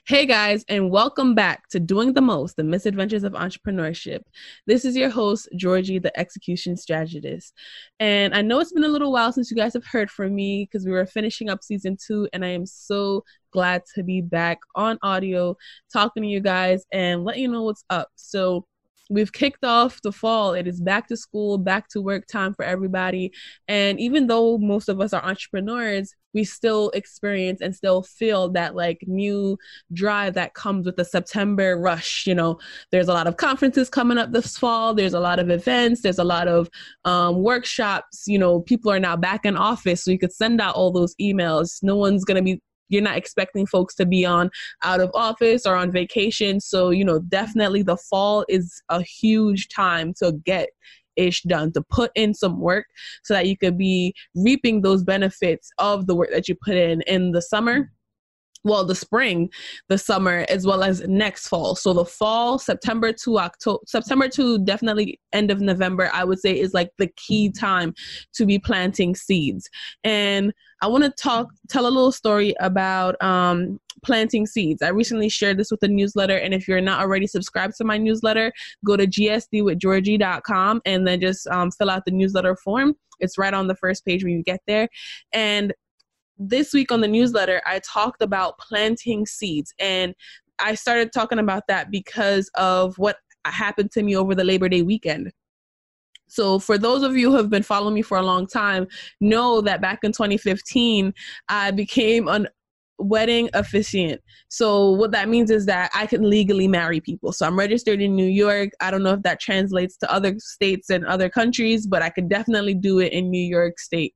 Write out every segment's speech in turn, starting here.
Hey guys, and welcome back to Doing the Most, the Misadventures of Entrepreneurship. This is your host, Georgie, the Execution Strategist. And I know it's been a little while since you guys have heard from me because we were finishing up season 2, and I am so glad to be back on audio, talking to you guys and letting you know what's up. So we've kicked off the fall. It is back to school, back to work time for everybody. And even though most of us are entrepreneurs, we still experience and still feel that like new drive that comes with the September rush. There's a lot of conferences coming up this fall. There's a lot of events. There's a lot of workshops. People are now back in office, so you could send out all those emails. You're not expecting folks to be out of office or on vacation. So, definitely the fall is a huge time to get ish done, to put in some work so that you could be reaping those benefits of the work that you put in the summer. Well, the spring, the summer, as well as next fall. So the fall, September to definitely end of November, I would say is like the key time to be planting seeds. And I want to tell a little story about planting seeds. I recently shared this with the newsletter, and if you're not already subscribed to my newsletter, go to gsdwithgeorgie.com and then just fill out the newsletter form. It's right on the first page when you get there. And this week on the newsletter, I talked about planting seeds, and I started talking about that because of what happened to me over the Labor Day weekend. So for those of you who have been following me for a long time, know that back in 2015, I became a wedding officiant. So what that means is that I can legally marry people. So I'm registered in New York. I don't know if that translates to other states and other countries, but I could definitely do it in New York State.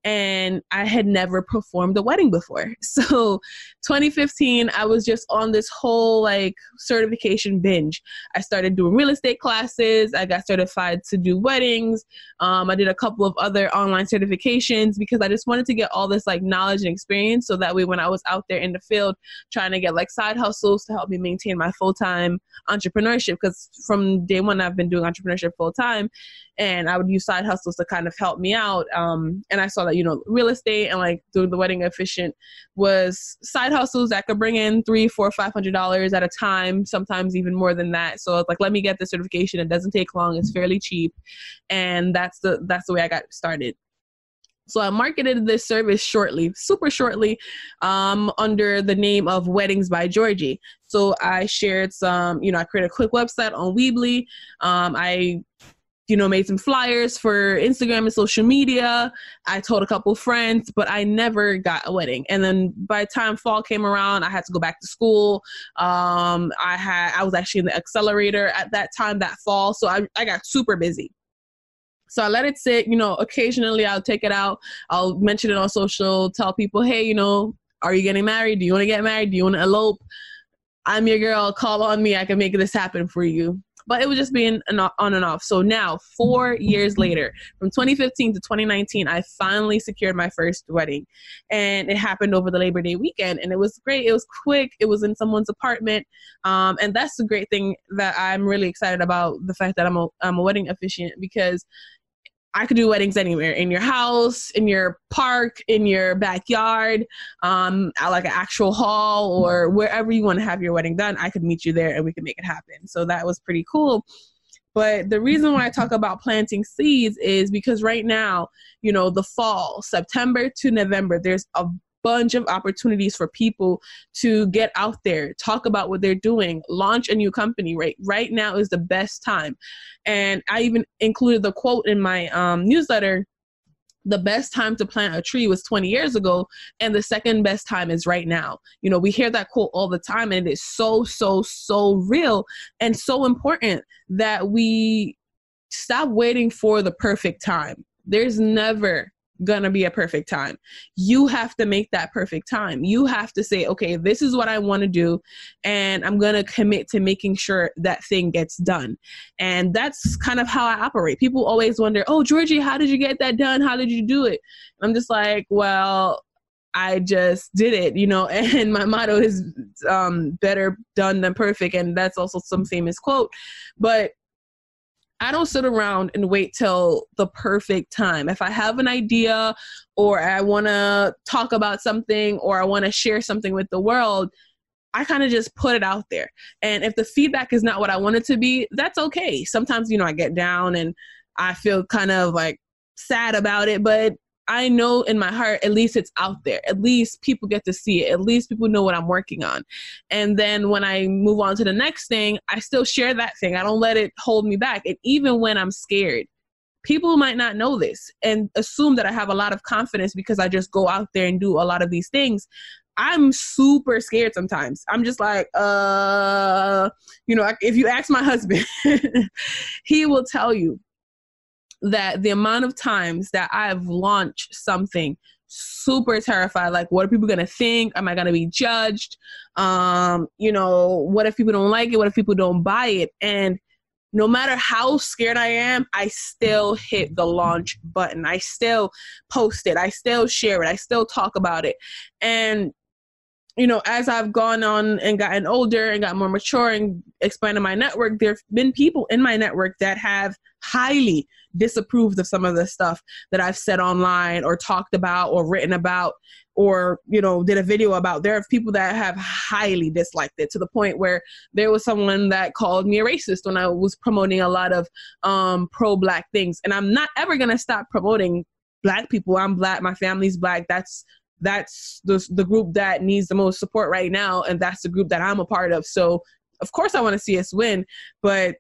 And I had never performed a wedding before. So 2015, I was just on this whole certification binge. I started doing real estate classes. I got certified to do weddings. I did a couple of other online certifications because I just wanted to get all this knowledge and experience, so that way when I was out there in the field trying to get side hustles to help me maintain my full-time entrepreneurship, because from day one I've been doing entrepreneurship full-time, and I would use side hustles to kind of help me out. And I saw that, real estate and doing the wedding officiant was side hustles that could bring in $300, $400, $500 at a time, sometimes even more than that. So it's let me get the certification. It doesn't take long. It's fairly cheap. And that's the way I got started. So I marketed this service super shortly, under the name of Weddings by Georgie. So I shared I created a quick website on Weebly. I made some flyers for Instagram and social media. I told a couple friends, but I never got a wedding. And then by the time fall came around, I had to go back to school. I was actually in the accelerator at that time, that fall. So I got super busy. So I let it sit. Occasionally I'll take it out. I'll mention it on social, tell people, hey, are you getting married? Do you want to get married? Do you want to elope? I'm your girl. Call on me. I can make this happen for you. But it was just being on and off. So now, 4 years later, from 2015 to 2019, I finally secured my first wedding. And it happened over the Labor Day weekend. And it was great. It was quick. It was in someone's apartment. And that's the great thing that I'm really excited about, the fact that I'm a wedding officiant, because I could do weddings anywhere, in your house, in your park, in your backyard, at an actual hall, or wherever you want to have your wedding done. I could meet you there and we could make it happen. So that was pretty cool. But the reason why I talk about planting seeds is because right now, the fall, September to November, there's a bunch of opportunities for people to get out there, talk about what they're doing, launch a new company. Right now is the best time. And I even included the quote in my newsletter: the best time to plant a tree was 20 years ago, and the second best time is right now. We hear that quote all the time, and it is so, so, so real and so important that we stop waiting for the perfect time. There's never gonna be a perfect time. You have to make that perfect time. You have to say, okay, this is what I want to do, and I'm gonna commit to making sure that thing gets done. And that's kind of how I operate. People always wonder, oh, Georgie, how did you get that done? How did you do it? I'm just like, well, I just did it, and my motto is better done than perfect. And that's also some famous quote. But I don't sit around and wait till the perfect time. If I have an idea, or I want to talk about something, or I want to share something with the world, I kind of just put it out there. And if the feedback is not what I want it to be, that's okay. Sometimes, you know, I get down and I feel kind of like sad about it, but I know in my heart, at least it's out there. At least people get to see it. At least people know what I'm working on. And then when I move on to the next thing, I still share that thing. I don't let it hold me back. And even when I'm scared, people might not know this and assume that I have a lot of confidence because I just go out there and do a lot of these things. I'm super scared sometimes. I'm just like, you know, if you ask my husband, he will tell you that the amount of times that I've launched something super terrified, like, what are people going to think? Am I going to be judged? You know, what if people don't like it? What if people don't buy it? And no matter how scared I am, I still hit the launch button. I still post it. I still share it. I still talk about it. And, you know, as I've gone on and gotten older and got more mature and expanded my network, there have been people in my network that have highly disapproved of some of the stuff that I've said online or talked about or written about or, you know, did a video about. There are people that have highly disliked it to the point where there was someone that called me a racist when I was promoting a lot of pro-Black things. And I'm not ever going to stop promoting Black people. I'm Black. My family's Black. That's the group that needs the most support right now. And that's the group that I'm a part of. So of course I want to see us win, but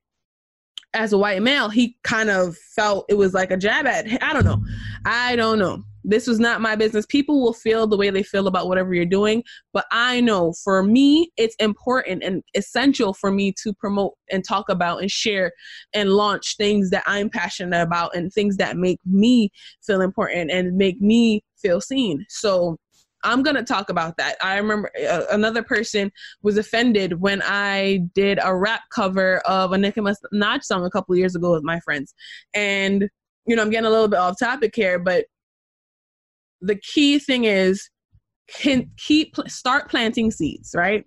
as a white male, he kind of felt it was like a jab at, I don't know. This was not my business. People will feel the way they feel about whatever you're doing. But I know for me, it's important and essential for me to promote and talk about and share and launch things that I'm passionate about and things that make me feel important and make me feel seen. So I'm going to talk about that. I remember another person was offended when I did a rap cover of a Nicki Minaj song a couple of years ago with my friends. And, you know, I'm getting a little bit off topic here, but the key thing is start planting seeds, right?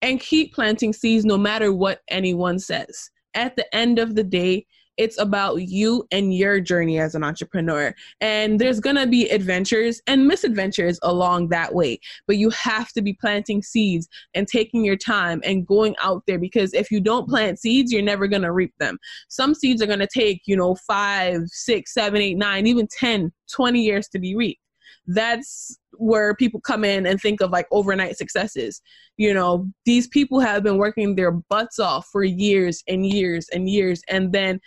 And keep planting seeds no matter what anyone says. At the end of the day, it's about you and your journey as an entrepreneur. And there's going to be adventures and misadventures along that way. But you have to be planting seeds and taking your time and going out there, because if you don't plant seeds, you're never going to reap them. Some seeds are going to take, 5, 6, 7, 8, 9, even 10, 20 years to be reaped. That's where people come in and think of like overnight successes. These people have been working their butts off for years and years and years. And then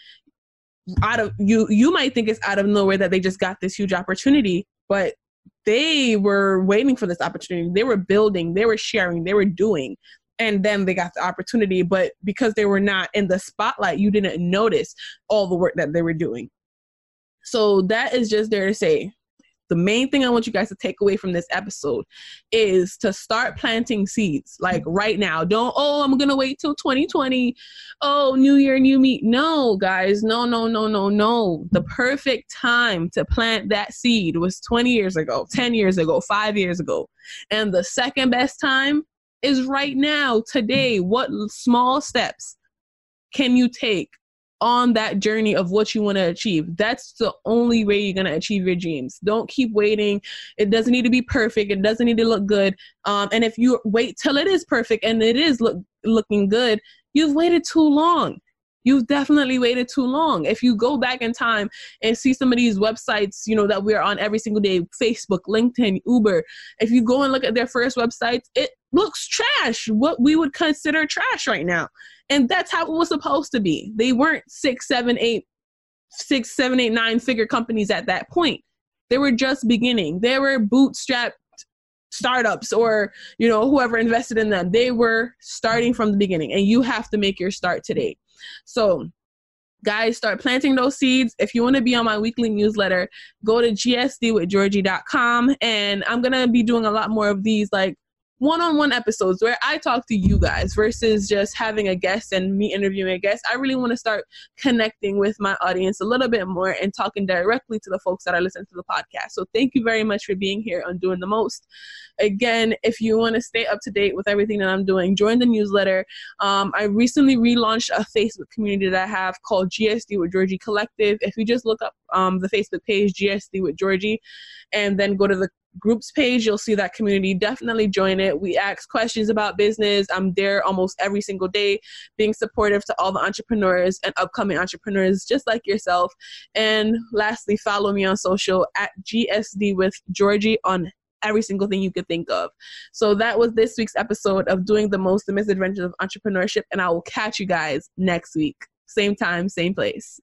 you might think it's out of nowhere that they just got this huge opportunity, but they were waiting for this opportunity. They were building, they were sharing, they were doing, and then they got the opportunity. But because they were not in the spotlight, you didn't notice all the work that they were doing. So that is just there to say, the main thing I want you guys to take away from this episode is to start planting seeds, like right now. Don't, I'm going to wait till 2020. Oh, new year, new me. No, guys, no. The perfect time to plant that seed was 20 years ago, 10 years ago, 5 years ago. And the second best time is right now, today. What small steps can you take on that journey of what you want to achieve? That's the only way you're going to achieve your dreams. Don't keep waiting. It doesn't need to be perfect. It doesn't need to look good. And if you wait till it is perfect and it is looking good, you've waited too long. You've definitely waited too long. If you go back in time and see some of these websites, that we're on every single day, Facebook, LinkedIn, Uber, if you go and look at their first websites, it looks trash, what we would consider trash right now. And that's how it was supposed to be. They weren't 6, 7, 8, 9-figure companies at that point. They were just beginning. They were bootstrapped startups or, whoever invested in them. They were starting from the beginning, and you have to make your start today. So guys, start planting those seeds. If you want to be on my weekly newsletter, go to gsdwithgeorgie.com, and I'm going to be doing a lot more of these like one-on-one episodes where I talk to you guys versus just having a guest and me interviewing a guest. I really want to start connecting with my audience a little bit more and talking directly to the folks that are listening to the podcast. So thank you very much for being here on Doing the Most. Again, if you want to stay up to date with everything that I'm doing, join the newsletter. I recently relaunched a Facebook community that I have called GSD with Georgie Collective. If you just look up the Facebook page, GSD with Georgie, and then go to the groups page. You'll see that community. Definitely join it. We ask questions about business. I'm there almost every single day, being supportive to all the entrepreneurs and upcoming entrepreneurs just like yourself. And lastly, follow me on social at GSD with Georgie on every single thing you could think of. So that was this week's episode of Doing the Most, the Misadventures of Entrepreneurship. And I will catch you guys next week. Same time, same place.